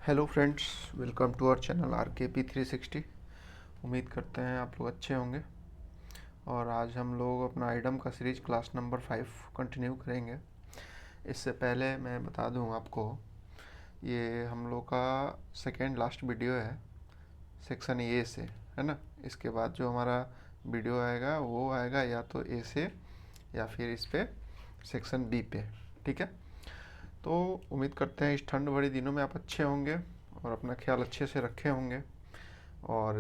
Hello friends, welcome to our channel RKP360। उम्मीद करते हैं आप लोग अच्छे होंगे। और आज हम लोग अपना आइडम का सीरीज क्लास नंबर 5 कंटिन्यू करेंगे। इससे पहले मैं बता दूं आपको, ये हम लोग का सेकेंड लास्ट वीडियो है सेक्शन ए से, है ना। इसके बाद जो हमारा वीडियो आएगा वो आएगा या तो ए से या फिर इस पे सेक्शन बी पे, ठीक है। तो उम्मीद करते हैं इस ठंड भरी दिनों में आप अच्छे होंगे और अपना ख्याल अच्छे से रखे होंगे। और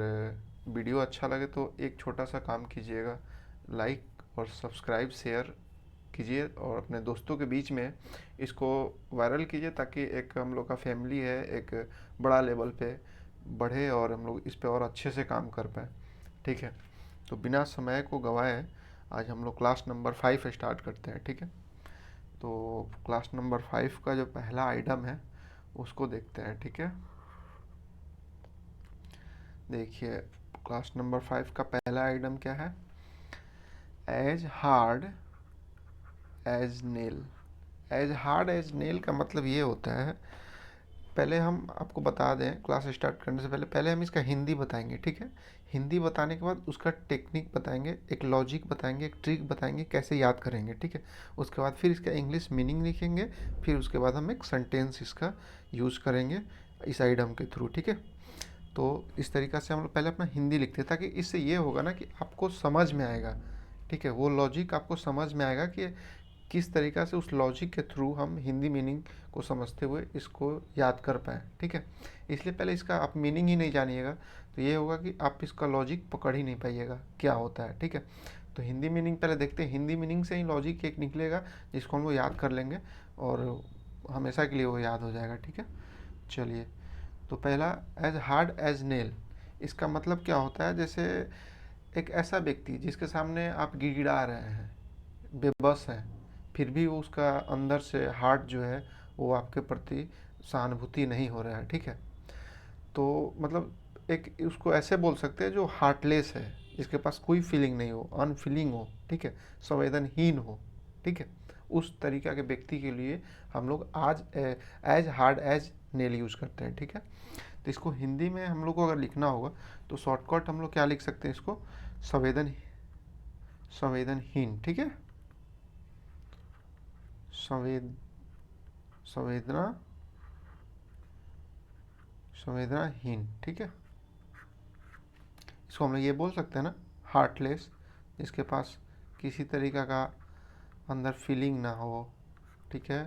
वीडियो अच्छा लगे तो एक छोटा सा काम कीजिएगा, लाइक और सब्सक्राइब शेयर कीजिए और अपने दोस्तों के बीच में इसको वायरल कीजिए, ताकि एक हम लोग का फैमिली है एक बड़ा लेवल पे बढ़े और हम लोग इस पे और अच्छे से काम कर पाए, ठीक है। तो बिना समय को गंवाए आज हम लोग क्लास नंबर 5 स्टार्ट करते हैं, ठीक है। तो क्लास नंबर 5 का जो पहला आइटम है उसको देखते हैं, ठीक है। देखिए, क्लास नंबर 5 का पहला आइटम क्या है? As hard as nail. As hard as nail का मतलब ये होता है, पहले हम आपको बता दें क्लास स्टार्ट करने से पहले हम इसका हिंदी बताएंगे, ठीक है। हिंदी बताने के बाद उसका टेक्निक बताएंगे, एक लॉजिक बताएंगे, एक ट्रिक बताएंगे कैसे याद करेंगे, ठीक है। उसके बाद फिर इसका इंग्लिश मीनिंग लिखेंगे, फिर उसके बाद हम एक सेंटेंस इसका यूज़ करेंगे इस आइटम के थ्रू, ठीक है। तो इस तरीक़ा से हम लोग पहले अपना हिंदी लिखते हैं, ताकि इससे ये होगा ना कि आपको समझ में आएगा, ठीक है। वो लॉजिक आपको समझ में आएगा कि किस तरीक़ा से उस लॉजिक के थ्रू हम हिंदी मीनिंग को समझते हुए इसको याद कर पाएँ, ठीक है। इसलिए पहले इसका आप मीनिंग ही नहीं जानिएगा तो ये होगा कि आप इसका लॉजिक पकड़ ही नहीं पाइएगा क्या होता है, ठीक है। तो हिंदी मीनिंग पहले देखते हैं, हिंदी मीनिंग से ही लॉजिक एक निकलेगा जिसको हम लोग याद कर लेंगे और हमेशा के लिए वो याद हो जाएगा, ठीक है। चलिए, तो पहला एज हार्ड एज नेल, इसका मतलब क्या होता है? जैसे एक ऐसा व्यक्ति जिसके सामने आप गिड़गिड़ा रहे हैं, बेबस है, फिर भी वो उसका अंदर से हार्ट जो है वो आपके प्रति सहानुभूति नहीं हो रहा है, ठीक है। तो मतलब एक उसको ऐसे बोल सकते हैं जो हार्टलेस है, जिसके पास कोई फीलिंग नहीं हो, अनफीलिंग हो, ठीक है, संवेदनहीन हो, ठीक है। उस तरीका के व्यक्ति के लिए हम लोग आज as hard as nail use करते हैं, ठीक है। तो इसको हिंदी में हम लोग को अगर लिखना होगा तो शॉर्टकट हम लोग क्या लिख सकते हैं इसको? संवेदनहीन, ठीक है। संवेद संवेदना संवेदनाहीन, ठीक है। इसको हम लोग ये बोल सकते हैं ना, हार्टलेस, जिसके पास किसी तरीका का अंदर फीलिंग ना हो, ठीक है।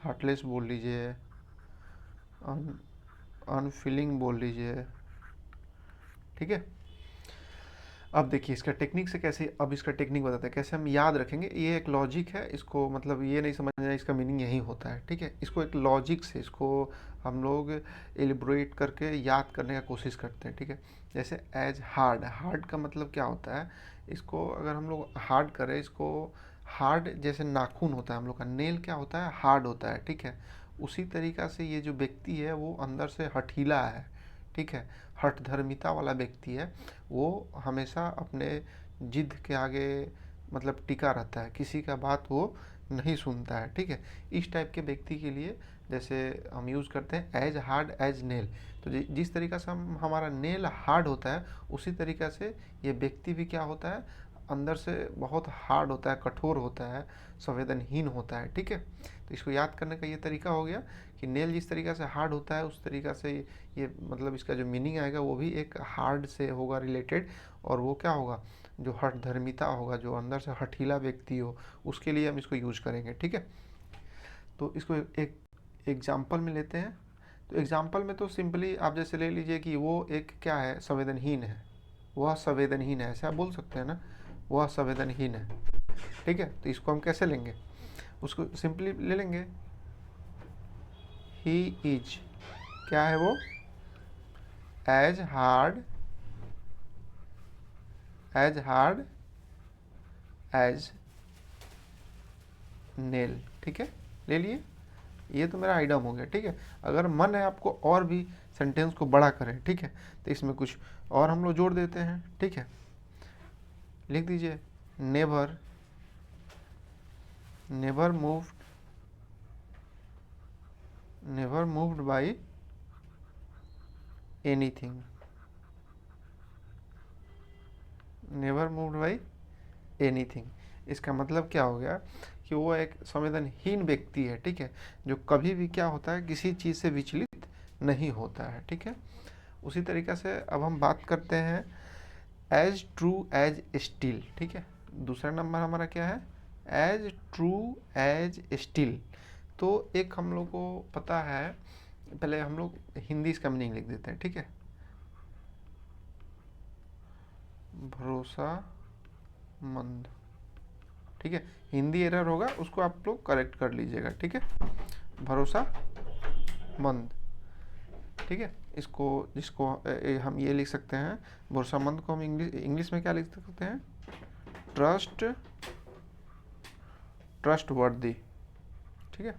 हार्टलेस बोल लीजिए, अनफीलिंग बोल लीजिए, ठीक है। अब देखिए इसका टेक्निक से कैसे, अब इसका टेक्निक बताते हैं कैसे हम याद रखेंगे। ये एक लॉजिक है, इसको मतलब ये नहीं समझना इसका मीनिंग यही होता है, ठीक है। इसको एक लॉजिक से इसको हम लोग एलिब्रेट करके याद करने का कोशिश करते हैं, ठीक है। जैसे एज हार्ड, हार्ड का मतलब क्या होता है? इसको अगर हम लोग हार्ड करें, इसको हार्ड जैसे नाखून होता है हम लोग का, नेल क्या होता है? हार्ड होता है, ठीक है। उसी तरीक़ा से ये जो व्यक्ति है वो अंदर से हठीला है, ठीक है, हठधर्मिता वाला व्यक्ति है। वो हमेशा अपने जिद के आगे मतलब टिका रहता है, किसी का बात वो नहीं सुनता है, ठीक है। इस टाइप के व्यक्ति के लिए जैसे हम यूज़ करते हैं एज हार्ड एज नेल। तो जिस तरीक़ा से हम हमारा नेल हार्ड होता है, उसी तरीक़ा से ये व्यक्ति भी क्या होता है? अंदर से बहुत हार्ड होता है, कठोर होता है, संवेदनहीन होता है, ठीक है। तो इसको याद करने का ये तरीका हो गया कि नेल जिस तरीक़ा से हार्ड होता है उस तरीक़ा से ये मतलब इसका जो मीनिंग आएगा वो भी एक हार्ड से होगा रिलेटेड। और वो क्या होगा? जो हठधर्मिता होगा, जो अंदर से हठीला व्यक्ति हो, उसके लिए हम इसको यूज करेंगे, ठीक है। तो इसको एक एग्जाम्पल में लेते हैं। तो एग्जाम्पल में तो सिंपली आप जैसे ले लीजिए कि वो एक क्या है? संवेदनहीन है, वह संवेदनहीन है, ऐसे आप बोल सकते हैं ना, वह संवेदनहीन है, ठीक है। तो इसको हम कैसे लेंगे? उसको सिंपली ले लेंगे, ही इज, क्या है वो? एज हार्ड एज नेल, ठीक है। ले लिए, ये तो मेरा आइटम हो गया, ठीक है। अगर मन है आपको और भी सेंटेंस को बड़ा करें, ठीक है, तो इसमें कुछ और हम लोग जोड़ देते हैं, ठीक है। लिख दीजिए, never never moved by anything, never moved by anything. इसका मतलब क्या हो गया कि वो एक संवेदनहीन व्यक्ति है, ठीक है, जो कभी भी क्या होता है किसी चीज़ से विचलित नहीं होता है, ठीक है। उसी तरीके से अब हम बात करते हैं एज ट्रू एज स्टील, ठीक है। दूसरा नंबर हमारा क्या है, एज ट्रू एज स्टील। तो एक हम लोग को पता है, पहले हम लोग हिंदी इसका मीनिंग लिख देते हैं, ठीक है। भरोसा मंद, ठीक है। हिंदी एरर होगा उसको आप लोग करेक्ट कर लीजिएगा, ठीक है। भरोसा मंद, ठीक है। इसको जिसको हम ये लिख सकते हैं, भरोसा मंद को हम इंग्लिश में क्या लिख सकते हैं, ट्रस्ट वर्दी, ठीक है।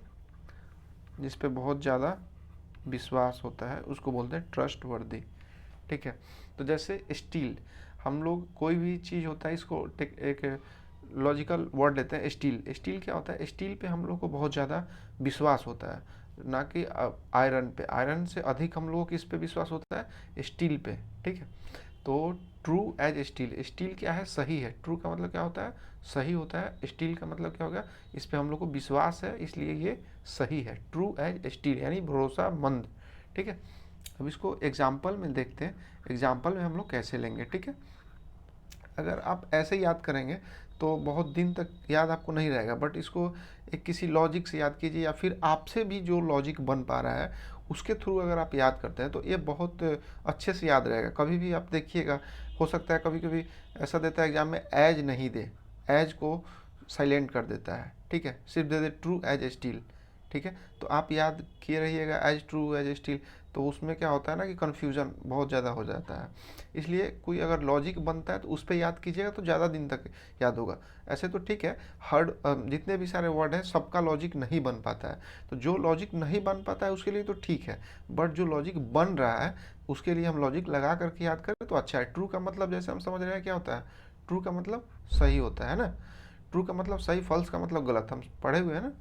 जिस पे बहुत ज़्यादा विश्वास होता है उसको बोलते हैं ट्रस्ट वर्दी, ठीक है। तो जैसे स्टील, हम लोग कोई भी चीज़ होता है इसको एक लॉजिकल वर्ड लेते हैं, स्टील। स्टील क्या होता है, स्टील पे हम लोग को बहुत ज़्यादा विश्वास होता है, ना कि आयरन पे। आयरन से अधिक हम लोगों को किस पे विश्वास होता है, स्टील पे, ठीक है। तो ट्रू एज स्टील, स्टील क्या है, सही है। ट्रू का मतलब क्या होता है, सही होता है। स्टील का मतलब क्या होगा, इस पे हम लोग को विश्वास है इसलिए ये सही है। ट्रू एज स्टील यानी भरोसामंद, ठीक है। अब इसको एग्जाम्पल में देखते हैं, एग्जाम्पल में हम लोग कैसे लेंगे, ठीक है। अगर आप ऐसे याद करेंगे तो बहुत दिन तक याद आपको नहीं रहेगा, बट इसको एक किसी लॉजिक से याद कीजिए, या फिर आपसे भी जो लॉजिक बन पा रहा है उसके थ्रू अगर आप याद करते हैं तो ये बहुत अच्छे से याद रहेगा। कभी भी आप देखिएगा, हो सकता है कभी कभी ऐसा देता है एग्जाम में, एज नहीं दे, एज को साइलेंट कर देता है, ठीक है, सिर्फ दे दे ट्रू एज स्टील, ठीक है। तो आप याद किए रहिएगा एज ट्रू एज स्टील, तो उसमें क्या होता है ना कि कन्फ्यूज़न बहुत ज़्यादा हो जाता है। इसलिए कोई अगर लॉजिक बनता है तो उस पर याद कीजिएगा तो ज़्यादा दिन तक याद होगा। ऐसे तो ठीक है, हर जितने भी सारे वर्ड हैं सबका लॉजिक नहीं बन पाता है, तो जो लॉजिक नहीं बन पाता है उसके लिए तो ठीक है, बट जो लॉजिक बन रहा है उसके लिए हम लॉजिक लगा करके याद करें तो अच्छा है। ट्रू का मतलब जैसे हम समझ रहे हैं क्या होता है, ट्रू का मतलब सही होता है ना। ट्रू का मतलब सही, फॉल्स का मतलब गलत, हम पढ़े हुए हैं ना।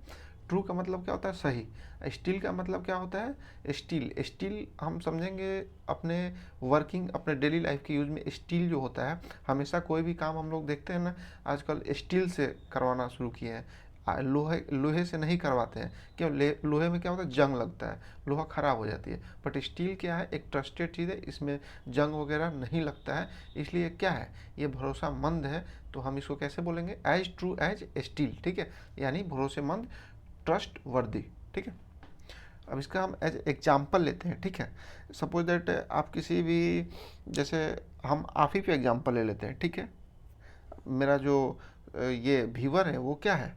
ट्रू का मतलब क्या होता है, सही। स्टील का मतलब क्या होता है, स्टील। स्टील हम समझेंगे अपने वर्किंग, अपने डेली लाइफ के यूज़ में। स्टील जो होता है, हमेशा कोई भी काम हम लोग देखते हैं ना आजकल स्टील से करवाना शुरू किए हैं, लोहे से नहीं करवाते हैं। क्यों, लोहे में क्या होता है, जंग लगता है, लोहा ख़राब हो जाती है। बट स्टील क्या है, एक ट्रस्टेड चीज़ है, इसमें जंग वगैरह नहीं लगता है, इसलिए क्या है, ये भरोसामंद है। तो हम इसको कैसे बोलेंगे, एज ट्रू एज स्टील, ठीक है, यानी भरोसेमंद, ट्रस्ट वर्दी, ठीक है। अब इसका हम एज एग्जाम्पल लेते हैं, ठीक है। सपोज दैट आप किसी भी, जैसे हम आप ही पे एग्जाम्पल ले लेते हैं, ठीक है। मेरा जो ये व्यूवर है वो क्या है,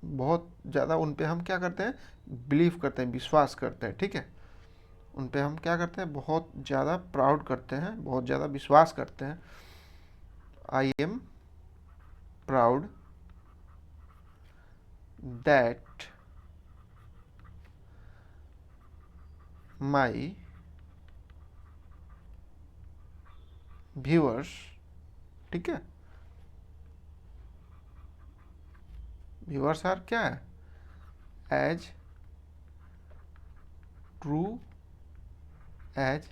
बहुत ज़्यादा उन पे हम क्या करते हैं, बिलीव करते हैं, विश्वास करते हैं, ठीक है। उन पे हम क्या करते हैं, बहुत ज़्यादा प्राउड करते हैं, बहुत ज़्यादा विश्वास करते हैं। I am proud that my viewers, ठीक है। व्यूअर्स आर क्या है, एज ट्रू एज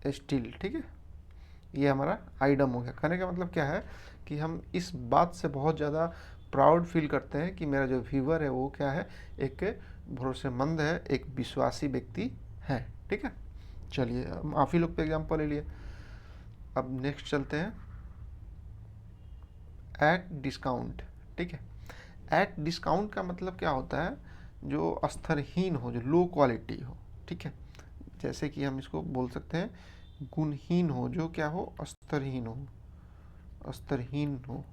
स्टील, ठीक है। ये हमारा आइडम हो गया। कहने का मतलब क्या है कि हम इस बात से बहुत ज़्यादा प्राउड फील करते हैं कि मेरा जो व्यूवर है वो क्या है, एक भरोसेमंद है, एक विश्वासी व्यक्ति है, ठीक है। चलिए हम आप ही लोग पे एग्जाम्पल ले लिए। अब नेक्स्ट चलते हैं, एट डिस्काउंट, ठीक है। एट डिस्काउंट का मतलब क्या होता है, जो स्तरहीन हो, जो लो क्वालिटी हो, ठीक है। जैसे कि हम इसको बोल सकते हैं गुणहीन हो, जो क्या हो, स्तरहीन हो, स्तरहीन हो,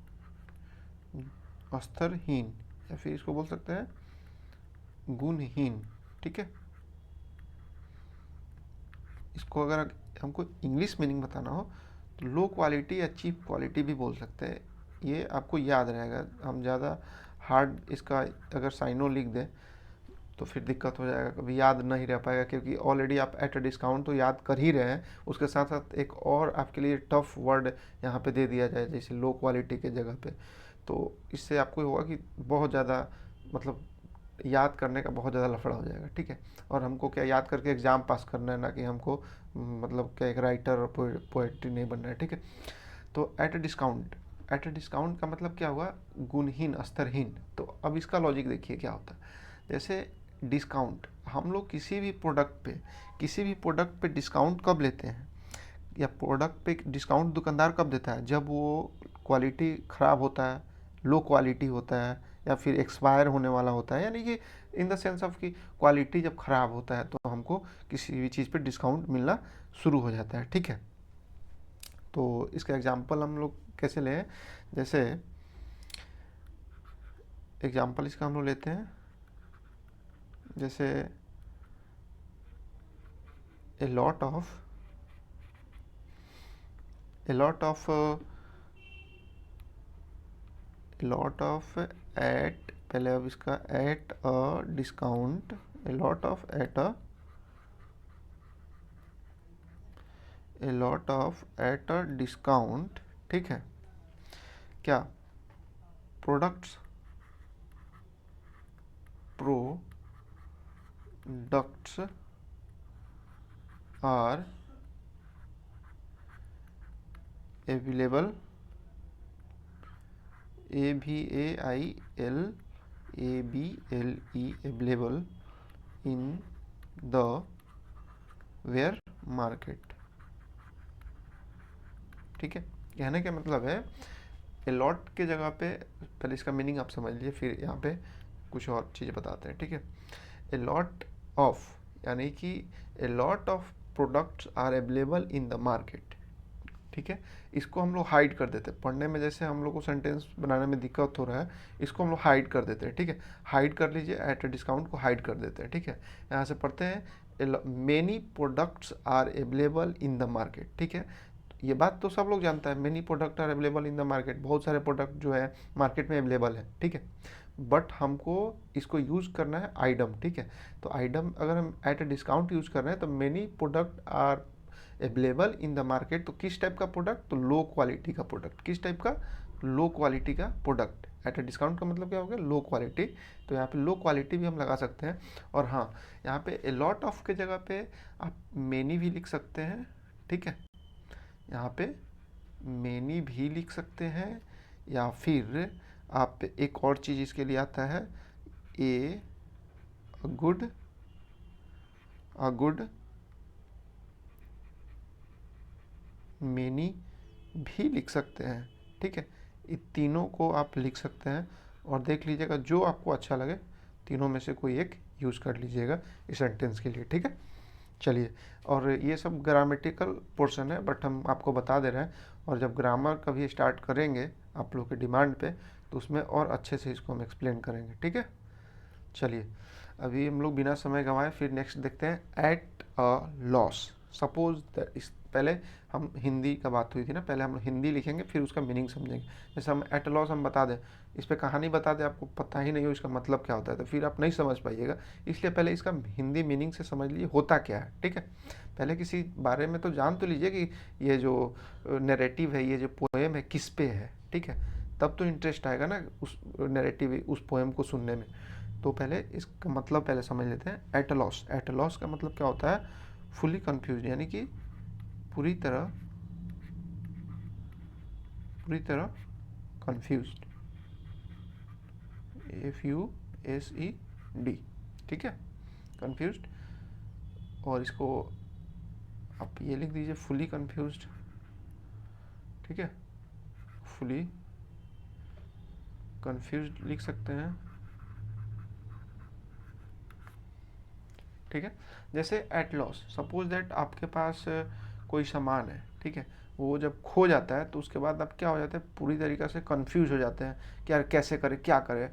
स्तरहीन, या फिर इसको बोल सकते हैं गुणहीन, ठीक है। इसको अगर हमको इंग्लिश मीनिंग बताना हो तो लो क्वालिटी या चीप क्वालिटी भी बोल सकते हैं, ये आपको याद रहेगा। हम ज़्यादा हार्ड इसका अगर साइनो लिख दें तो फिर दिक्कत हो जाएगा, कभी याद नहीं रह पाएगा, क्योंकि ऑलरेडी आप एट अ डिस्काउंट तो याद कर ही रहे हैं, उसके साथ साथ एक और आपके लिए टफ वर्ड यहाँ पे दे दिया जाए जैसे लो क्वालिटी के जगह पे, तो इससे आपको होगा कि बहुत ज़्यादा मतलब याद करने का बहुत ज़्यादा लफड़ा हो जाएगा, ठीक है। और हमको क्या याद करके एग्ज़ाम पास करना है, ना कि हमको मतलब क्या एक राइटर और पोएट्री नहीं बनना है, ठीक है। तो एट अ डिस्काउंट का मतलब क्या हुआ, गुणहीन, स्तरहीन। तो अब इसका लॉजिक देखिए क्या होता है। जैसे डिस्काउंट, हम लोग किसी भी प्रोडक्ट पे डिस्काउंट कब लेते हैं, या प्रोडक्ट पे डिस्काउंट दुकानदार कब देता है, जब वो क्वालिटी ख़राब होता है, लो क्वालिटी होता है, या फिर एक्सपायर होने वाला होता है, यानी कि इन द सेंस ऑफ कि क्वालिटी जब ख़राब होता है तो हमको किसी भी चीज़ पे डिस्काउंट मिलना शुरू हो जाता है, ठीक है। तो इसका एग्जांपल हम लोग कैसे लें, जैसे एग्जांपल इसका हम लोग लेते हैं, जैसे ए लॉट ऑफ एट, पहले अब इसका at a discount, a lot of at a discount, ठीक है। क्या products products are available, AVAILABLE, available in the where market, ठीक है। कहने का मतलब है अलॉट के जगह पे, पहले इसका मीनिंग आप समझ लीजिए, फिर यहाँ पे कुछ और चीज़ें बताते हैं, ठीक है। अलॉट ऑफ, यानी कि a lot of products are available in the market, ठीक है। इसको हम लोग हाइड कर देते हैं पढ़ने में, जैसे हम लोग को सेंटेंस बनाने में दिक्कत हो रहा है, इसको हम लोग हाइड कर देते हैं, ठीक है। हाइड कर लीजिए, एट अ डिस्काउंट को हाइड कर देते हैं, ठीक है। यहाँ से पढ़ते हैं many products are available in the market, ठीक है। ये बात तो सब लोग जानता है, many product are available in the market, बहुत सारे प्रोडक्ट जो है मार्केट में अवेलेबल है, ठीक है। बट हमको इसको यूज़ करना है आइटम, ठीक है। तो आइटम अगर हम एट अ डिस्काउंट यूज़ कर रहे हैं, तो many product are available in the market, तो किस टाइप का प्रोडक्ट, तो लो क्वालिटी का प्रोडक्ट, किस टाइप का, लो क्वालिटी का प्रोडक्ट। एट अ डिस्काउंट का मतलब क्या हो गया, लो क्वालिटी। तो यहाँ पे लो क्वालिटी भी हम लगा सकते हैं। और हाँ, यहाँ पे ए लॉट ऑफ के जगह पे आप मेनी भी लिख सकते हैं, ठीक है। यहाँ पे मेनी भी लिख सकते हैं, या फिर आप एक और चीज़ इसके लिए आता है, ए गुड गुड मेनी भी लिख सकते हैं, ठीक है। इन तीनों को आप लिख सकते हैं, और देख लीजिएगा जो आपको अच्छा लगे, तीनों में से कोई एक यूज़ कर लीजिएगा इस सेंटेंस के लिए, ठीक है। चलिए, और ये सब ग्रामेटिकल पोर्शन है, बट हम आपको बता दे रहे हैं, और जब ग्रामर कभी स्टार्ट करेंगे आप लोग के डिमांड पे, तो उसमें और अच्छे से इसको हम एक्सप्लेन करेंगे, ठीक है। चलिए, अभी हम लोग बिना समय गंवाए फिर नेक्स्ट देखते हैं, at a loss. Suppose that, इस पहले हम हिंदी का बात हुई थी ना, पहले हम हिंदी लिखेंगे फिर उसका मीनिंग समझेंगे। जैसे हम एट लॉस हम बता दें, इस पर कहानी बता दें, आपको पता ही नहीं हो इसका मतलब क्या होता है, तो फिर आप नहीं समझ पाइएगा। इसलिए पहले इसका हिंदी मीनिंग से समझ लीजिए होता क्या है, ठीक है। पहले किसी बारे में तो जान तो लीजिए कि ये जो नैरेटिव है, ये जो पोएम है किस पे है, ठीक है। तब तो इंटरेस्ट आएगा ना उस नैरेटिव, उस पोएम को सुनने में। तो पहले इसका मतलब पहले समझ लेते हैं, एट लॉस। एट लॉस का मतलब क्या होता है, फुली कंफ्यूज, यानी कि पूरी तरह कंफ्यूज्ड, FUSED, ठीक है, कंफ्यूज्ड। और इसको आप ये लिख दीजिए, फुली कंफ्यूज्ड, ठीक है, फुली कंफ्यूज्ड लिख सकते हैं, ठीक है। जैसे एट लॉस, सपोज दैट आपके पास कोई सामान है, ठीक है, वो जब खो जाता है तो उसके बाद आप क्या हो जाते हैं, पूरी तरीक़े से कंफ्यूज हो जाते हैं कि यार कैसे करें, क्या करें।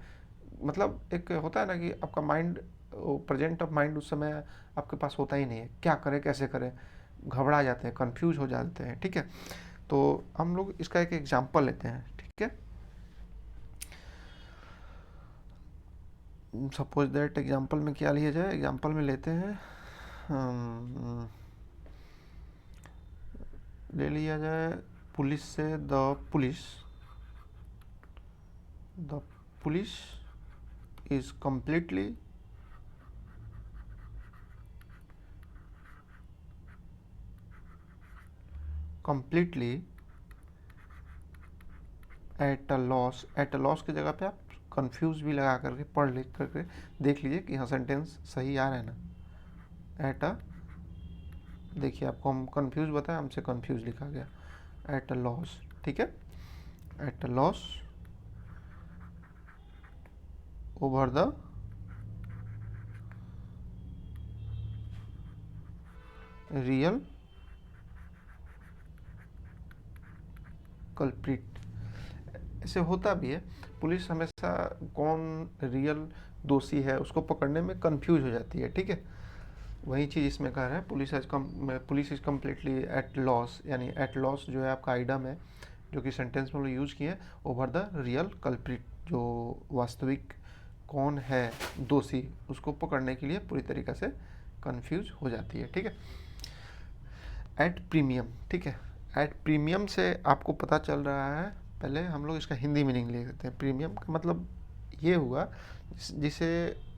मतलब एक होता है ना कि आपका माइंड, प्रेजेंट ऑफ माइंड उस समय आपके पास होता ही नहीं है, क्या करें कैसे करें, घबरा जाते हैं, कंफ्यूज हो जाते हैं, ठीक है। तो हम लोग इसका एक एग्जांपल लेते हैं, ठीक है। सपोज दैट एग्जांपल में क्या लिया जाए, एग्जांपल में लेते हैं, ले लिया जाए पुलिस से, the police is completely at a loss की जगह पे आप कंफ्यूज भी लगा करके पढ़ लिख करके देख लीजिए कि हाँ सेंटेंस सही आ रहा है ना। एट अ, देखिए आपको हम कंफ्यूज बताया, हमसे कंफ्यूज लिखा गया। एट अ लॉस, ठीक है, at a loss over the real culprit. ऐसे होता भी है, पुलिस हमेशा कौन रियल दोषी है उसको पकड़ने में कंफ्यूज हो जाती है, ठीक है। वही चीज़ इसमें कह रहा है, police is completely eight loss, यानी एट लॉस जो है आपका आइडम है जो कि सेंटेंस में हम लोग यूज़ किए, ओवर द रियल कल्प्रिट, जो वास्तविक कौन है दोषी उसको पकड़ने के लिए पूरी तरीक़े से कंफ्यूज हो जाती है, ठीक है। एट प्रीमियम, ठीक है, एट प्रीमियम से आपको पता चल रहा है, पहले हम लोग इसका हिंदी मीनिंग ले लेते हैं। प्रीमियम का मतलब ये हुआ जिसे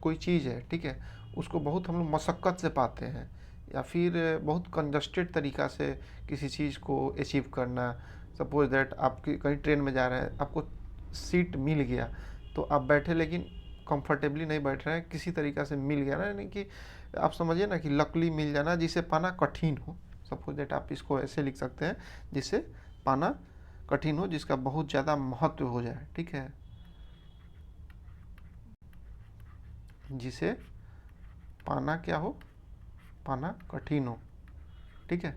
कोई चीज़ है, ठीक है, उसको बहुत हम लोग मशक्क़त से पाते हैं या फिर बहुत कंजस्टेड तरीक़ा से किसी चीज़ को अचीव करना। सपोज दैट आप कहीं ट्रेन में जा रहे हैं, आपको सीट मिल गया तो आप बैठे, लेकिन कंफर्टेबली नहीं बैठ रहे हैं, किसी तरीक़ा से मिल गया ना, यानी कि आप समझिए ना कि लकली मिल जाना जिसे पाना कठिन हो। सपोज दैट आप इसको ऐसे लिख सकते हैं, जिसे पाना कठिन हो, जिसका बहुत ज़्यादा महत्व हो जाए, ठीक है, जिसे पाना क्या हो, पाना कठिन हो, ठीक है,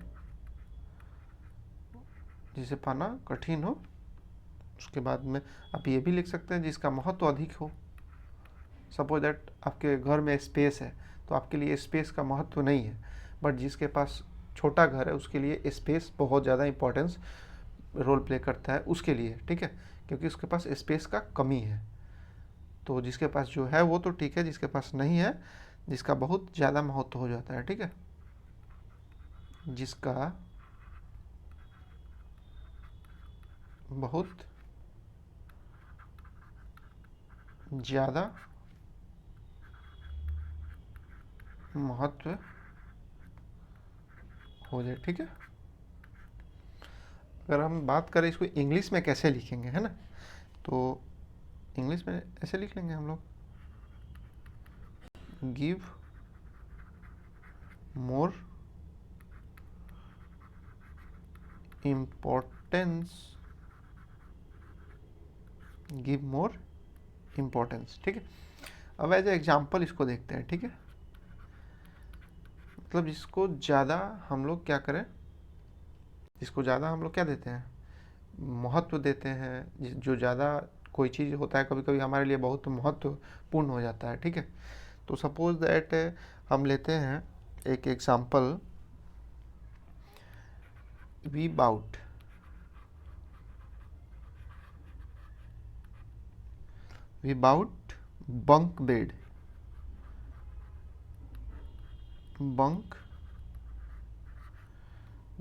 जिसे पाना कठिन हो। उसके बाद में आप ये भी लिख सकते हैं जिसका महत्व अधिक हो। सपोज दैट आपके घर में स्पेस है तो आपके लिए स्पेस का महत्व नहीं है, बट जिसके पास छोटा घर है उसके लिए स्पेस बहुत ज़्यादा इंपॉर्टेंस रोल प्ले करता है उसके लिए, ठीक है, क्योंकि उसके पास स्पेस का कमी है। तो जिसके पास जो है वो तो ठीक है, जिसके पास नहीं है, जिसका बहुत ज़्यादा महत्व हो जाता है, ठीक है, जिसका बहुत ज़्यादा महत्व हो जाए, ठीक है। अगर हम बात करें इसको इंग्लिश में कैसे लिखेंगे, है ना, तो इंग्लिश में ऐसे लिख लेंगे हम लोग, give more importance, give more importance, ठीक है। अब एज एग्जाम्पल इसको देखते हैं, ठीक है, मतलब जिसको ज़्यादा हम लोग क्या करें, जिसको ज़्यादा हम लोग क्या देते हैं, महत्व देते हैं, जो ज़्यादा कोई चीज़ होता है कभी कभी हमारे लिए बहुत महत्वपूर्ण हो जाता है, ठीक है। तो सपोज दैट हम लेते हैं एक example, we bought, we bought bunk bed, bunk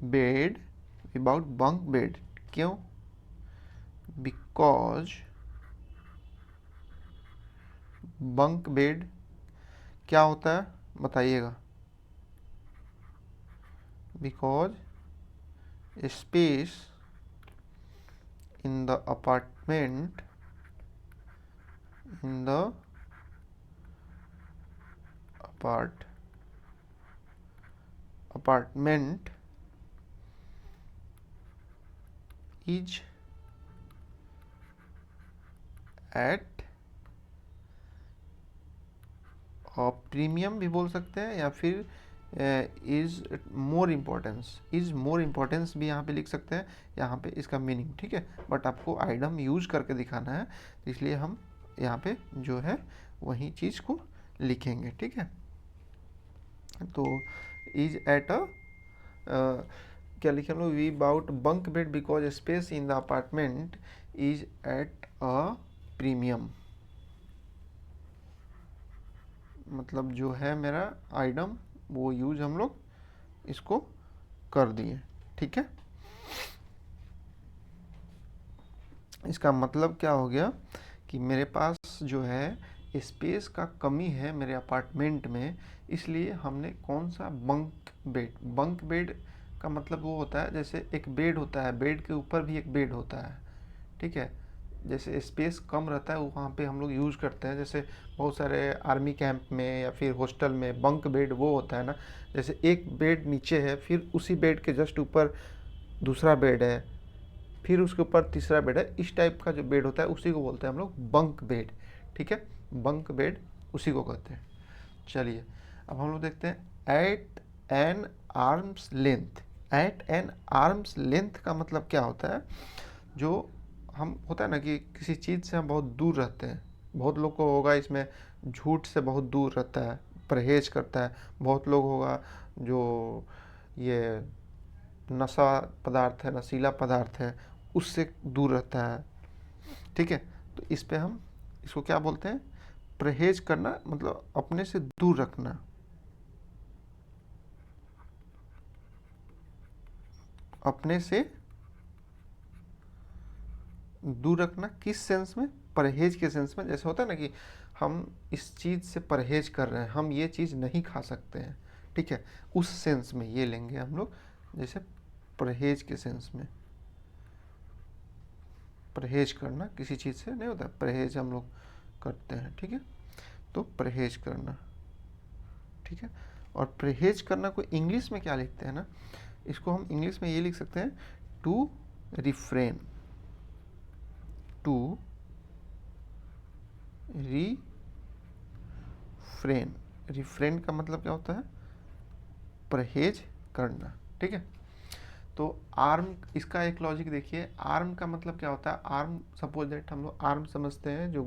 bed, we bought bunk bed, क्यों, बिकॉज बंक बेड क्या होता है बताइएगा, because space in the apartment, in the apartment is at premium भी बोल सकते हैं, या फिर is more importance, is more importance भी यहाँ पे लिख सकते हैं, यहाँ पे इसका मीनिंग, ठीक है, बट आपको आइडम यूज करके दिखाना है, इसलिए हम यहाँ पे जो है वही चीज़ को लिखेंगे, ठीक है। तो इज एट अ क्या लिखे हम लोग, we bought bunk bed because space in the apartment is at a premium, मतलब जो है मेरा आइटम वो यूज हम लोग इसको कर दिए, ठीक है। इसका मतलब क्या हो गया कि मेरे पास जो है स्पेस का कमी है मेरे अपार्टमेंट में, इसलिए हमने कौन सा बंक बेड का मतलब वो होता है जैसे एक बेड होता है, बेड के ऊपर भी एक बेड होता है, ठीक है। जैसे स्पेस कम रहता है वहाँ पे हम लोग यूज़ करते हैं, जैसे बहुत सारे आर्मी कैंप में या फिर हॉस्टल में बंक बेड वो होता है ना, जैसे एक बेड नीचे है, फिर उसी बेड के जस्ट ऊपर दूसरा बेड है, फिर उसके ऊपर तीसरा बेड है, इस टाइप का जो बेड होता है उसी को बोलते हैं हम लोग बंक बेड, ठीक है। बंक बेड उसी को कहते हैं। चलिए अब हम लोग देखते हैं at an arms length. At an arms length का मतलब क्या होता है, जो हम होता है ना कि किसी चीज़ से हम बहुत दूर रहते हैं, बहुत लोग को होगा इसमें झूठ से बहुत दूर रहता है, परहेज करता है, बहुत लोग होगा जो ये नशा पदार्थ है, नशीला पदार्थ है, उससे दूर रहता है, ठीक है। तो इस पे हम इसको क्या बोलते हैं, परहेज करना, मतलब अपने से दूर रखना। अपने से दूर रखना किस सेंस में, परहेज के सेंस में। जैसे होता है ना कि हम इस चीज़ से परहेज कर रहे हैं, हम ये चीज़ नहीं खा सकते हैं, ठीक है, उस सेंस में ये लेंगे हम लोग, जैसे परहेज के सेंस में। परहेज करना किसी चीज़ से नहीं होता, परहेज हम लोग करते हैं, ठीक है। तो परहेज करना, ठीक है। और परहेज करना को इंग्लिश में क्या लिखते हैं ना, इसको हम इंग्लिश में ये लिख सकते हैं, to refrain. To refrain, refrain का मतलब क्या होता है, परहेज करना, ठीक है। तो आर्म, इसका एक लॉजिक देखिए, आर्म का मतलब क्या होता है, आर्म सपोज दैट हम लोग आर्म समझते हैं जो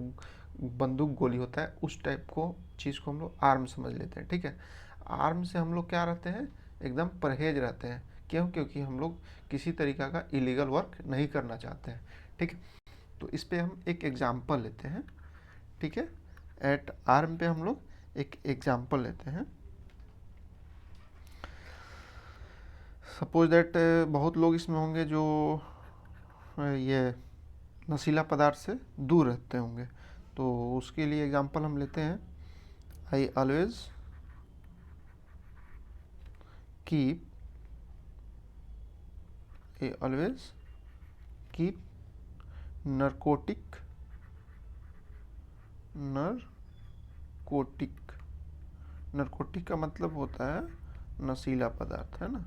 बंदूक गोली होता है, उस टाइप को चीज़ को हम लोग आर्म समझ लेते हैं, ठीक है। आर्म से हम लोग क्या रहते हैं, एकदम परहेज रहते हैं, क्यों, क्योंकि हम लोग किसी तरीका का इलीगल वर्क नहीं करना चाहते हैं, ठीक है। तो इस पे हम एक एग्जाम्पल लेते हैं, ठीक है। एट आर्म पे हम लोग एक एग्जाम्पल लेते हैं। सपोज दैट बहुत लोग इसमें होंगे जो ये नशीला पदार्थ से दूर रहते होंगे, तो उसके लिए एग्जांपल हम लेते हैं, I always keep, I always keep narcotic, narcotic, narcotic का मतलब होता है नशीला पदार्थ, है ना,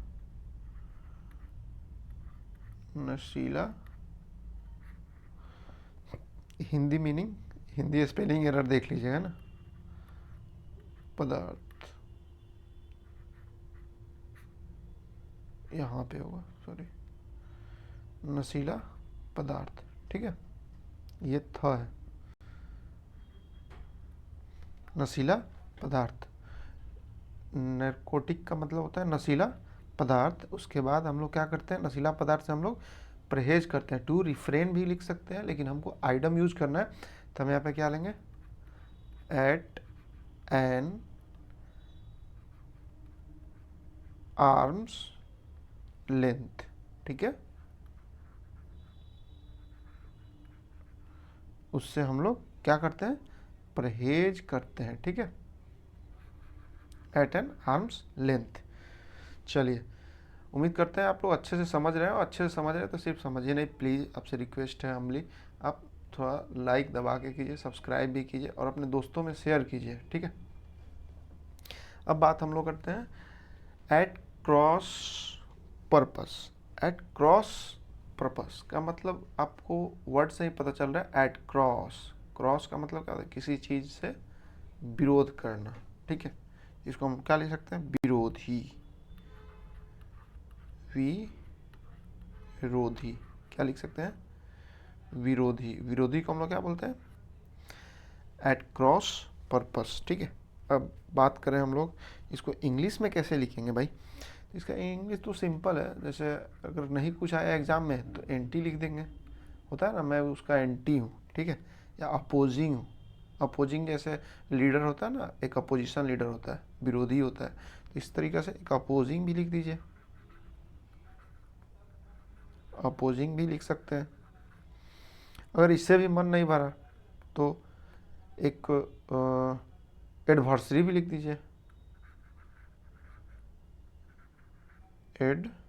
नशीला, Hindi meaning, Hindi spelling error देख लीजिएगा ना, पदार्थ यहाँ पे होगा, सॉरी, नशीला पदार्थ, ठीक है, ये था है, नशीला पदार्थ। नरकोटिक का मतलब होता है नशीला पदार्थ। उसके बाद हम लोग क्या करते हैं, नशीला पदार्थ से हम लोग परहेज करते हैं, टू रिफ्रेन भी लिख सकते हैं, लेकिन हमको आइडम यूज करना है, तो हम यहाँ पे क्या लेंगे, एट एन आर्म्स लेंथ, ठीक है, उससे हम लोग क्या करते हैं, परहेज करते हैं, ठीक है, एट एन आर्म्स लेंथ। चलिए, उम्मीद करते हैं आप लोग अच्छे से समझ रहे हो, अच्छे से समझ रहे हैं तो सिर्फ समझिए नहीं, प्लीज़ आपसे रिक्वेस्ट है हम्बली, आप थोड़ा लाइक दबा के कीजिए, सब्सक्राइब भी कीजिए और अपने दोस्तों में शेयर कीजिए, ठीक है। अब बात हम लोग करते हैं at cross purpose. At cross purpose का मतलब आपको वर्ड से ही पता चल रहा है, एट क्रॉस, क्रॉस का मतलब क्या होता है, किसी चीज़ से विरोध करना, ठीक है। इसको हम क्या लिख सकते हैं, विरोधी, विरोधी, क्या लिख सकते हैं, विरोधी, विरोधी को हम लोग क्या बोलते हैं, एट क्रॉस पर्पस, ठीक है। अब बात करें हम लोग इसको इंग्लिश में कैसे लिखेंगे भाई, इसका इंग्लिश तो सिंपल है, जैसे अगर नहीं कुछ आया एग्जाम में तो एंटी लिख देंगे, होता है ना, मैं उसका एंटी हूँ, ठीक है, या अपोजिंग हूँ। अपोजिंग जैसे लीडर होता है ना, एक अपोजिशन लीडर होता है, विरोधी होता है, तो इस तरीके से एक अपोजिंग भी लिख दीजिए, अपोजिंग भी लिख सकते हैं। अगर इससे भी मन नहीं भरा तो एक एडवर्सरी भी लिख दीजिए, एडवर्सरी,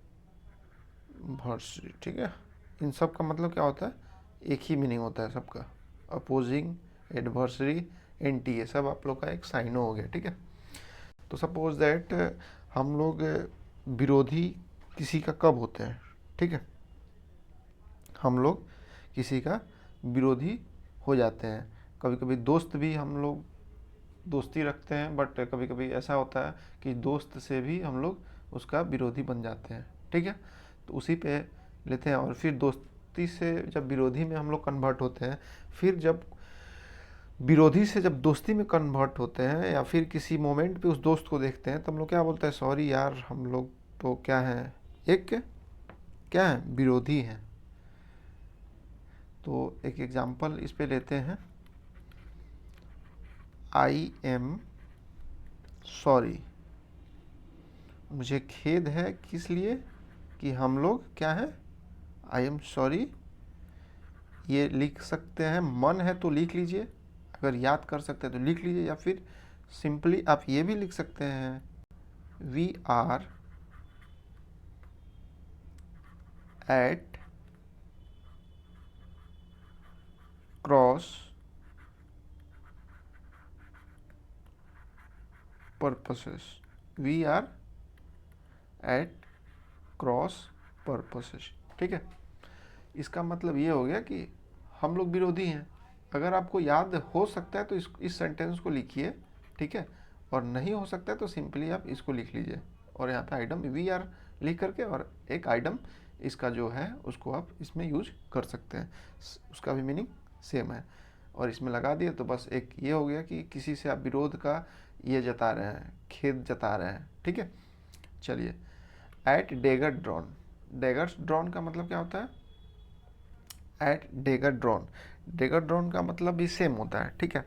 ठीक है। इन सब का मतलब क्या होता है, एक ही मीनिंग होता है सबका, अपोजिंग, एडवर्सरी, एंटी, ये सब आप लोग का एक साइनो हो गया, ठीक है। तो सपोज दैट हम लोग विरोधी किसी का कब होते हैं, ठीक है, हम लोग किसी का विरोधी हो जाते हैं। कभी कभी दोस्त भी हम लोग दोस्ती रखते हैं, बट कभी कभी ऐसा होता है कि दोस्त से भी हम लोग उसका विरोधी बन जाते हैं, ठीक है। तो उसी पे लेते हैं, और फिर दोस्ती से जब विरोधी में हम लोग कन्वर्ट होते हैं, फिर जब विरोधी से जब दोस्ती में कन्वर्ट होते हैं या फिर किसी मोमेंट पे उस दोस्त को देखते हैं, तो हम लोग क्या बोलते हैं, सॉरी यार हम लोग तो क्या हैं, एक क्या है, विरोधी हैं। तो एक एग्जांपल इस पे लेते हैं, आई एम सॉरी, मुझे खेद है, किस लिए, कि हम लोग क्या है, आई एम सॉरी। ये लिख सकते हैं, मन है तो लिख लीजिए, अगर याद कर सकते हैं तो लिख लीजिए, या फिर सिंपली आप ये भी लिख सकते हैं, we are at cross purposes, we are at cross purposes, ठीक है। इसका मतलब ये हो गया कि हम लोग विरोधी हैं। अगर आपको याद हो सकता है तो इस सेंटेंस को लिखिए, ठीक है, और नहीं हो सकता है तो सिंपली आप इसको लिख लीजिए, और यहाँ पे आइटम वी आर लिख करके, और एक आइटम इसका जो है उसको आप इसमें यूज कर सकते हैं, उसका भी मीनिंग सेम है, और इसमें लगा दिए तो बस एक ये हो गया कि किसी से आप विरोध का ये जता रहे हैं, खेद जता रहे हैं, ठीक है। चलिए, एट डेगर ड्रॉन, डेगर ड्रॉन का मतलब क्या होता है, एट डेगर ड्रॉन, डेगर ड्रॉन का मतलब भी सेम होता है, ठीक है।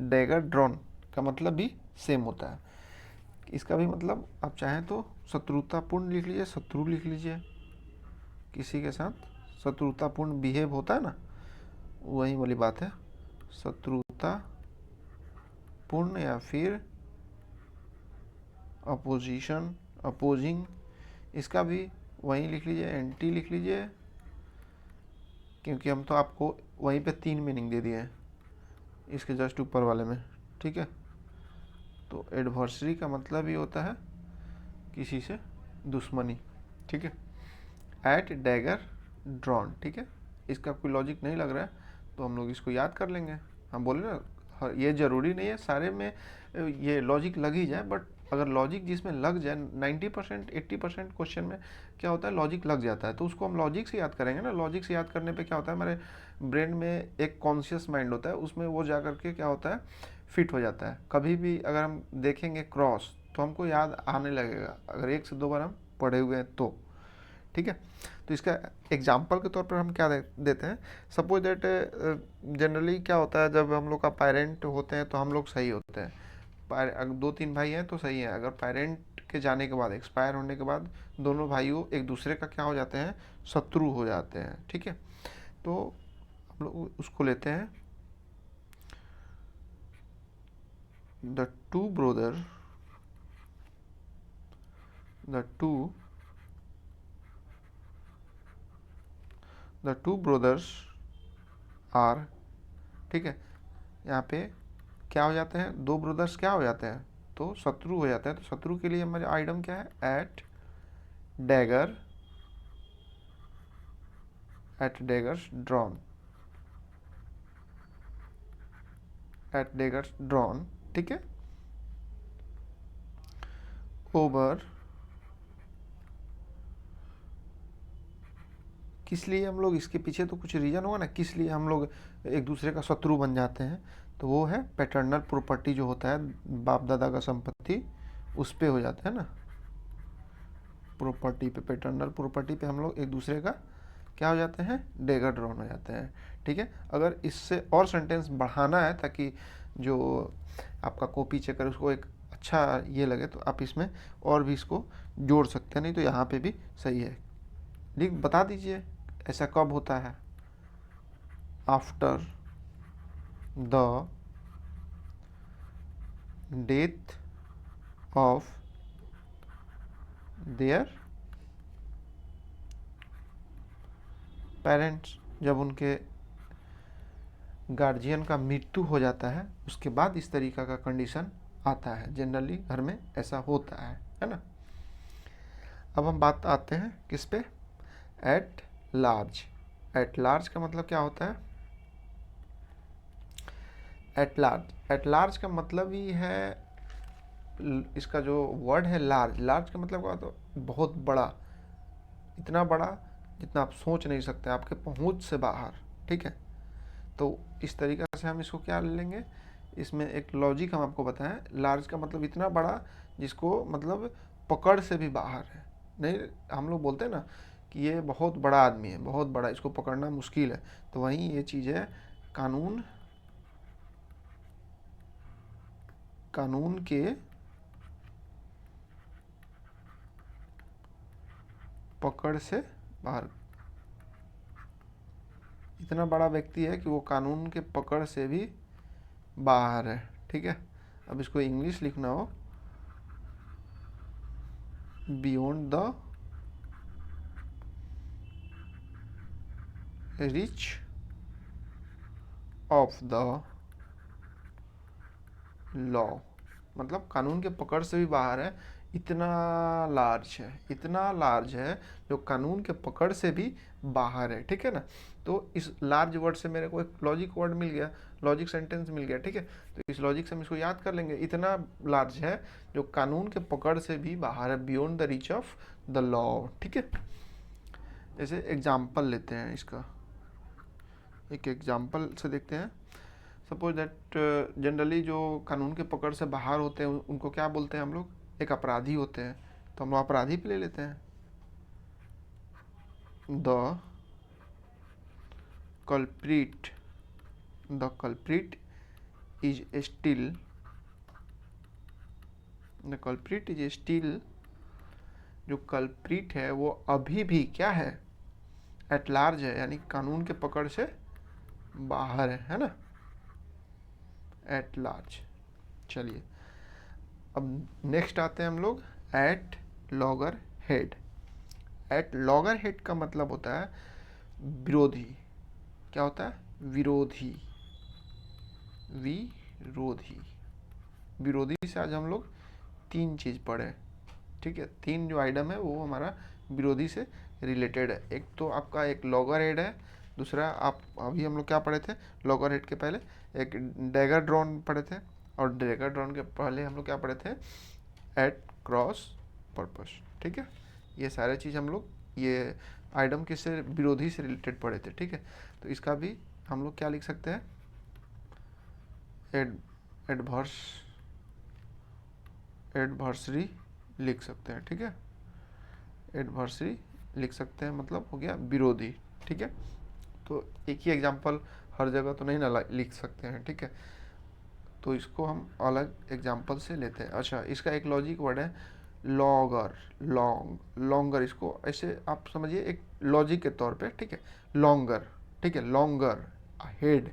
डेगर ड्रॉन का मतलब भी सेम होता है। इसका भी मतलब आप चाहें तो शत्रुतापूर्ण लिख लीजिए, शत्रु लिख लीजिए, किसी के साथ शत्रुतापूर्ण बिहेव होता है ना, वही वाली बात है, शत्रुतापूर्ण, या फिर अपोजिशन, अपोजिंग, इसका भी वही लिख लीजिए, एंटी लिख लीजिए, क्योंकि हम तो आपको वहीं पे 3 मीनिंग दे दिए हैं इसके जस्ट ऊपर वाले में, ठीक है। तो एडवर्सरी का मतलब ही होता है किसी से दुश्मनी, ठीक है। एट डैगर ड्रॉन, ठीक है। इसका कोई लॉजिक नहीं लग रहा है तो हम लोग इसको याद कर लेंगे। हम बोले ना, ये ज़रूरी नहीं है सारे में ये लॉजिक लग ही जाए, बट अगर लॉजिक जिसमें लग जाए 90% 80% क्वेश्चन में क्या होता है, लॉजिक लग जाता है, तो उसको हम लॉजिक से याद करेंगे ना। लॉजिक से याद करने पे क्या होता है, हमारे ब्रेन में एक कॉन्शियस माइंड होता है, उसमें वो जा करके क्या होता है, फिट हो जाता है। कभी भी अगर हम देखेंगे क्रॉस तो हमको याद आने लगेगा, अगर 1 से 2 बार हम पढ़े हुए हैं तो, ठीक है। तो इसका एग्जाम्पल के तौर पर हम क्या देते हैं, सपोज दैट जनरली क्या होता है, जब हम लोग का पेरेंट होते हैं तो हम लोग सही होते हैं, अगर 2-3 भाई हैं तो सही है, अगर पेरेंट के जाने के बाद, एक्सपायर होने के बाद, दोनों भाइयों एक दूसरे का क्या हो जाते हैं, शत्रु हो जाते हैं, ठीक है। तो हम लोग उसको लेते हैं, the two brother, the two brothers are, ठीक है। यहाँ पे क्या हो जाते हैं, 2 ब्रदर्स क्या हो जाते हैं, तो शत्रु हो जाते हैं। तो शत्रु के लिए हमारे आइटम क्या है, dagger at daggers drawn, at daggers drawn, ठीक है, ओवर, किस लिए हम लोग, इसके पीछे तो कुछ रीज़न होगा ना, किस लिए हम लोग एक दूसरे का शत्रु बन जाते हैं, तो वो है पैटर्नल प्रॉपर्टी जो होता है, बाप दादा का संपत्ति, उस पे हो जाता है ना, प्रॉपर्टी पे, पैटर्नल प्रॉपर्टी पे हम लोग एक दूसरे का क्या हो जाते हैं, डेगर ड्रॉन हो जाते हैं, ठीक है। अगर इससे और सेंटेंस बढ़ाना है ताकि जो आपका कॉपी चेकर उसको एक अच्छा ये लगे, तो आप इसमें और भी इसको जोड़ सकते हैं, नहीं तो यहाँ पे भी सही है। लिख बता दीजिए ऐसा कब होता है, after the death of their parents, जब उनके गार्जियन का मृत्यु हो जाता है उसके बाद इस तरीका का कंडीशन आता है। जनरली घर में ऐसा होता है ना। अब हम बात आते हैं किस पे, एट लार्ज। एट लार्ज का मतलब क्या होता है? एट लार्ज का मतलब ही है, इसका जो वर्ड है लार्ज, लार्ज का मतलब क्या होता है? बहुत बड़ा, इतना बड़ा जितना आप सोच नहीं सकते, आपके पहुंच से बाहर। ठीक है, तो इस तरीक़ा से हम इसको क्या ले लेंगे, इसमें एक लॉजिक हम आपको बताएं। लार्ज का मतलब इतना बड़ा जिसको मतलब पकड़ से भी बाहर है। नहीं, हम लोग बोलते हैं ना कि ये बहुत बड़ा आदमी है, बहुत बड़ा, इसको पकड़ना मुश्किल है, तो वहीं ये चीज़ है, कानून कानून के पकड़ से बाहर। इतना बड़ा व्यक्ति है कि वो कानून के पकड़ से भी बाहर है। ठीक है, अब इसको इंग्लिश लिखना हो, beyond the rich of the law, मतलब कानून के पकड़ से भी बाहर है, इतना लार्ज है, इतना लार्ज है जो कानून के पकड़ से भी बाहर है। ठीक है ना, तो इस लार्ज वर्ड से मेरे को एक लॉजिक वर्ड मिल गया, लॉजिक सेंटेंस मिल गया। ठीक है, तो इस लॉजिक से हम इसको याद कर लेंगे, इतना लार्ज है जो कानून के पकड़ से भी बाहर है, beyond the reach of the law. ठीक है, जैसे एग्जाम्पल लेते हैं इसका, एक एग्जाम्पल से देखते हैं। सपोज दैट जनरली जो कानून के पकड़ से बाहर होते हैं उनको क्या बोलते हैं हम लोग, एक अपराधी होते हैं, तो हम लोग अपराधी पे ले लेते हैं, the culprit, the culprit is still, the culprit is still, जो कल्प्रिट है वो अभी भी क्या है, एट लार्ज है, यानी कानून के पकड़ से बाहर है ना, एट लार्ज। चलिए अब नेक्स्ट आते हैं हम लोग, at loggerhead. At loggerhead का मतलब होता है विरोधी। क्या होता है? विरोधी, विरोधी। विरोधी से आज हम लोग तीन चीज़ पढ़े। ठीक है, तीन जो आइटम है वो हमारा विरोधी से रिलेटेड है। एक तो आपका एक लॉगर हेड है, दूसरा आप अभी हम लोग क्या पढ़े थे, लॉगर हेड के पहले एक डैगर ड्रॉन पढ़े थे, और डैगर ड्रॉन के पहले हम लोग क्या पढ़े थे, एट क्रॉस पर्पस। ठीक है, ये सारे चीज़ हम लोग ये आइटम किससे, विरोधी से रिलेटेड पढ़े थे। ठीक है, तो इसका भी हम लोग क्या लिख सकते हैं, एडवर्स, एडवर्सरी लिख सकते हैं। ठीक है, एडवर्सरी लिख सकते हैं, मतलब हो गया विरोधी। ठीक है, तो एक ही एग्जांपल हर जगह तो नहीं ना लिख सकते हैं। ठीक है, तो इसको हम अलग एग्जांपल से लेते हैं। अच्छा, इसका एक लॉजिक वर्ड है लॉगर, लॉन्ग, लॉन्गर, इसको ऐसे आप समझिए एक लॉजिक के तौर पे। ठीक है, लॉन्गर। ठीक है, लॉन्गर हेड,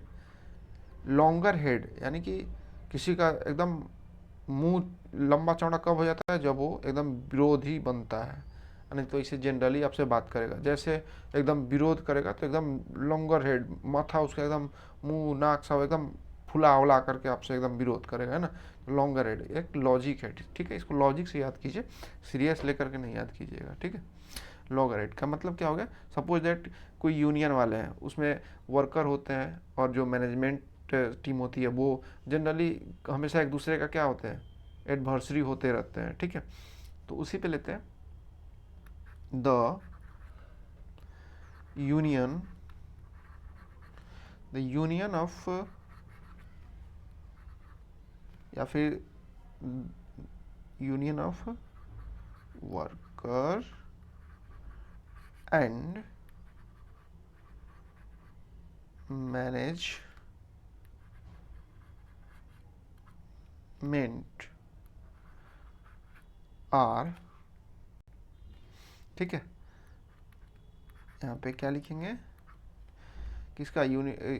लॉन्गर हेड यानी कि किसी का एकदम मुंह लंबा चौड़ा कब हो जाता है, जब वो एकदम विरोधी बनता है, नहीं तो इसे जनरली आपसे बात करेगा, जैसे एकदम विरोध करेगा तो एकदम लॉन्गर हेड, माथा उसका एकदम, मुंह नाक सब एकदम फुला उला करके आपसे एकदम विरोध करेगा, है ना। लॉन्गर हेड एक लॉजिक है। ठीक है, इसको लॉजिक से याद कीजिए, सीरियस लेकर के नहीं याद कीजिएगा। ठीक है, लॉन्गर हेड का मतलब क्या हो गया, सपोज दैट कोई यूनियन वाले हैं, उसमें वर्कर होते हैं और जो मैनेजमेंट टीम होती है वो जनरली हमेशा एक दूसरे का क्या होते हैं, एडवर्सरी होते रहते हैं। ठीक है, तो उसी पे लेते हैं, the union, the union of, या फिर union of worker and management are. ठीक है, यहाँ पे क्या लिखेंगे, किसका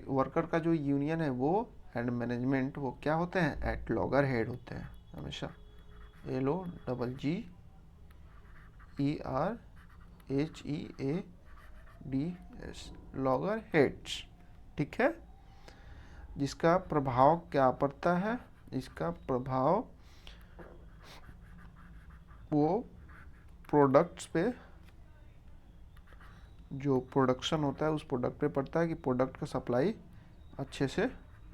वर्कर का जो यूनियन है वो एंड मैनेजमेंट वो क्या होते हैं, एट लॉगर हेड होते हैं हमेशा, LOGGERHEADS, लॉगर हेड्स, ठीक है। जिसका प्रभाव क्या पड़ता है, इसका प्रभाव वो प्रोडक्ट्स पे, जो प्रोडक्शन होता है उस प्रोडक्ट पे पड़ता है कि प्रोडक्ट का सप्लाई अच्छे से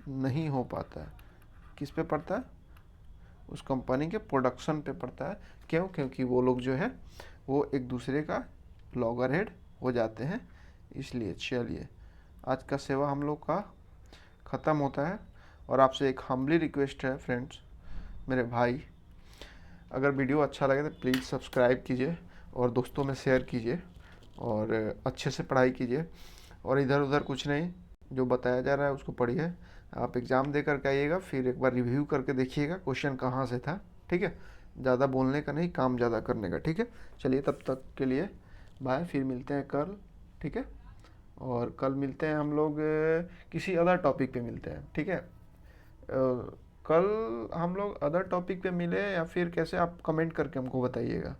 नहीं हो पाता है। किस पे पड़ता है, उस कंपनी के प्रोडक्शन पे पड़ता है। क्यों, क्योंकि वो लोग जो है वो एक दूसरे का लॉगर हेड हो जाते हैं, इसलिए। चलिए, आज का सेवा हम लोग का ख़त्म होता है, और आपसे एक हम्बली रिक्वेस्ट है फ्रेंड्स, मेरे भाई, अगर वीडियो अच्छा लगे तो प्लीज़ सब्सक्राइब कीजिए और दोस्तों में शेयर कीजिए, और अच्छे से पढ़ाई कीजिए, और इधर उधर कुछ नहीं, जो बताया जा रहा है उसको पढ़िए। आप एग्ज़ाम दे करके आइएगा, फिर एक बार रिव्यू करके देखिएगा क्वेश्चन कहाँ से था, ठीक है। ज़्यादा बोलने का नहीं, काम ज़्यादा करने का, ठीक है। चलिए, तब तक के लिए बाय, फिर मिलते हैं कल, ठीक है। और कल मिलते हैं हम लोग, किसी अदर टॉपिक पे मिलते हैं, ठीक है। कल हम लोग अदर टॉपिक पे मिले या फिर कैसे, आप कमेंट करके हमको बताइएगा।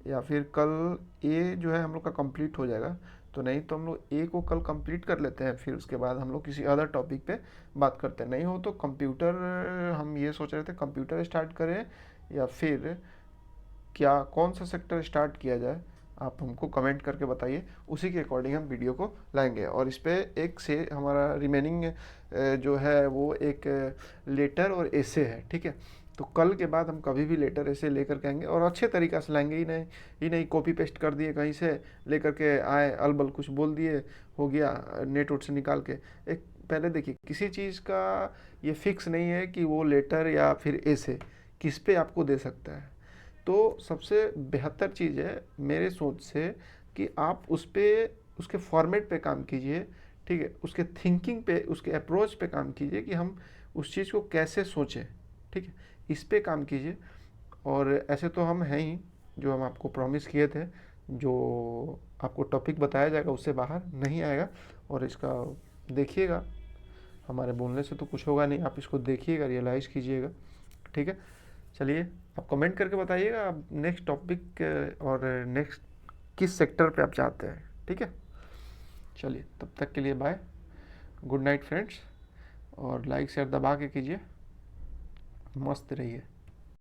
या फिर कल ए जो है हम लोग का कंप्लीट हो जाएगा, तो नहीं तो हम लोग ए को कल कंप्लीट कर लेते हैं, फिर उसके बाद हम लोग किसी अदर टॉपिक पे बात करते हैं। नहीं हो तो कंप्यूटर, हम ये सोच रहे थे कंप्यूटर स्टार्ट करें या फिर क्या, कौन सा सेक्टर स्टार्ट किया जाए, आप हमको कमेंट करके बताइए, उसी के अकॉर्डिंग हम वीडियो को लाएंगे। और इस पे एक से हमारा रिमेनिंग जो है वो एक लेटर और एसे है, ठीक है। तो कल के बाद हम कभी भी लेटर ऐसे लेकर के आएंगे, और अच्छे तरीक़ा से लाएंगे, ही नहीं कॉपी पेस्ट कर दिए कहीं से लेकर के आए, अलबल कुछ बोल दिए, हो गया नेट उट से निकाल के। एक पहले देखिए, किसी चीज़ का ये फिक्स नहीं है कि वो लेटर या फिर ऐसे किस पे आपको दे सकता है। तो सबसे बेहतर चीज़ है मेरे सोच से कि आप उस पर, उसके फॉर्मेट पे काम कीजिए, ठीक है, उसके थिंकिंग पे, उसके अप्रोच पे काम कीजिए कि हम उस चीज़ को कैसे सोचें, ठीक है, इस पे काम कीजिए। और ऐसे तो हम हैं ही, जो हम आपको प्रॉमिस किए थे, जो आपको टॉपिक बताया जाएगा उससे बाहर नहीं आएगा। और इसका देखिएगा, हमारे बोलने से तो कुछ होगा नहीं, आप इसको देखिएगा, रियलाइज़ कीजिएगा, ठीक है। चलिए, आप कमेंट करके बताइएगा आप नेक्स्ट टॉपिक और नेक्स्ट किस सेक्टर पे आप चाहते हैं, ठीक है। चलिए, तब तक के लिए बाय, गुड नाइट फ्रेंड्स, और लाइक शेयर दबा के कीजिए, मस्त रहिए।